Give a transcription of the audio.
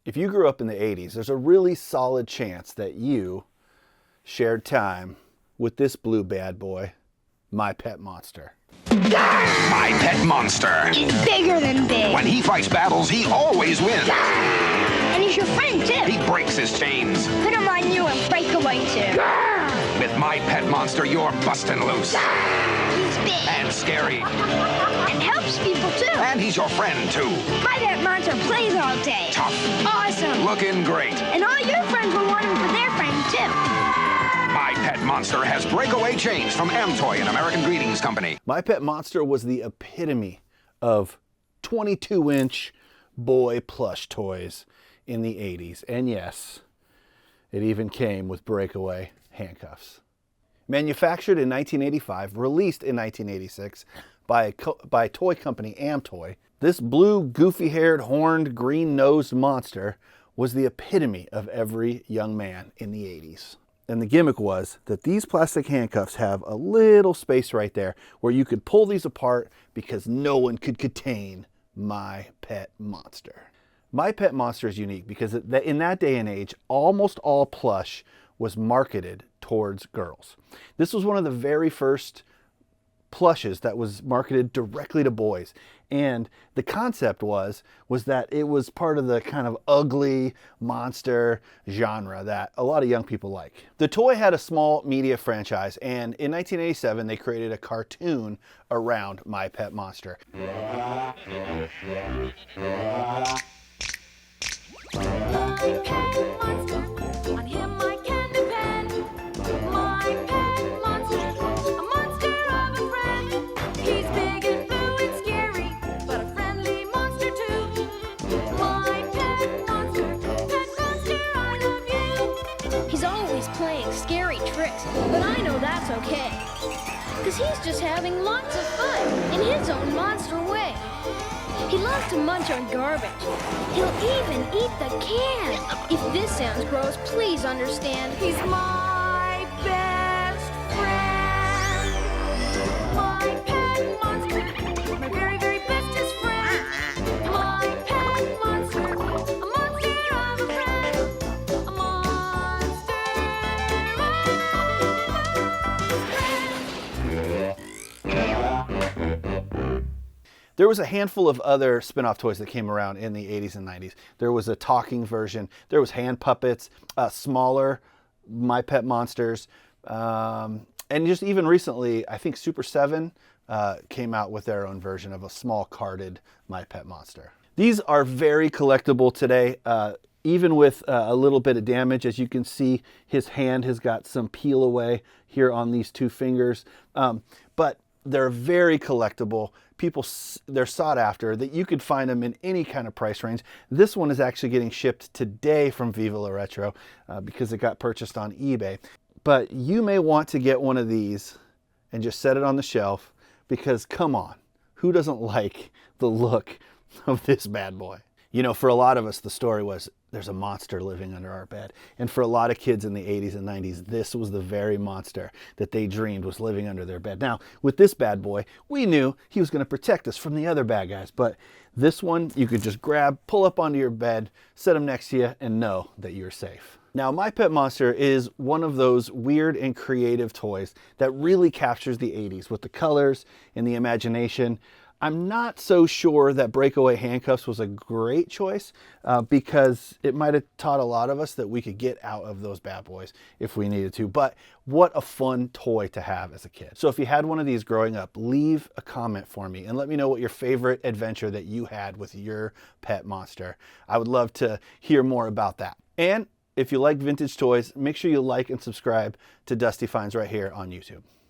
If you grew up in the 80s, there's a really solid chance that you shared time with this blue bad boy, My Pet Monster. My Pet Monster. He's bigger than big. When he fights battles, he always wins. And he's your friend, too. He breaks his chains. Put him on you and break away, too. With My Pet Monster, you're busting loose. He's big. And scary. And helps people, too. And he's your friend, too. My Pet Monster plays all day. Tough. Awesome. Looking great. And all your friends will want him for their friends, too. My Pet Monster has breakaway chains from AmToy and American Greetings Company. My Pet Monster was the epitome of 22-inch boy plush toys in the 80s. And yes, it even came with breakaway handcuffs. Manufactured in 1985, released in 1986 by toy company AmToy, this blue, goofy-haired, horned, green-nosed monster was the epitome of every young man in the 80s. And the gimmick was that these plastic handcuffs have a little space right there where you could pull these apart because no one could contain My Pet Monster. My Pet Monster is unique because in that day and age, almost all plush was marketed towards girls. This was one of the very first plushes that was marketed directly to boys. And the concept was that it was part of the kind of ugly monster genre that a lot of young people like. The toy had a small media franchise, and in 1987 they created a cartoon around My Pet Monster. Playing scary tricks, but I know that's okay, because he's just having lots of fun in his own monster way. He loves to munch on garbage. He'll even eat the can. If this sounds gross, please understand. He's my best friend. My pet monster, my very, very bestest friend. My pet monster, a monster of a friend. A monster. There was a handful of other spin-off toys that came around in the 80s and 90s. There was a talking version. There was hand puppets, smaller My Pet Monsters. And just even recently, I think Super 7 came out with their own version of a small carded My Pet Monster. These are very collectible today. Even with a little bit of damage, as you can see, his hand has got some peel away here on these two fingers. But they're very collectible. They're sought after, that you could find them in any kind of price range. This one is actually getting shipped today from Viva La Retro because it got purchased on eBay. But you may want to get one of these and just set it on the shelf because, come on, who doesn't like the look of this bad boy? You know, for a lot of us, the story was there's a monster living under our bed. And for a lot of kids in the 80s and 90s, this was the very monster that they dreamed was living under their bed. Now, with this bad boy, we knew he was going to protect us from the other bad guys. But this one, you could just grab, pull up onto your bed, set him next to you, and know that you're safe. Now, My Pet Monster is one of those weird and creative toys that really captures the 80s with the colors and the imagination. I'm not so sure that breakaway handcuffs was a great choice because it might have taught a lot of us that we could get out of those bad boys if we needed to. But what a fun toy to have as a kid. So if you had one of these growing up, leave a comment for me and let me know what your favorite adventure that you had with your pet monster. I would love to hear more about that. And if you like vintage toys, make sure you like and subscribe to Dusty Finds right here on YouTube.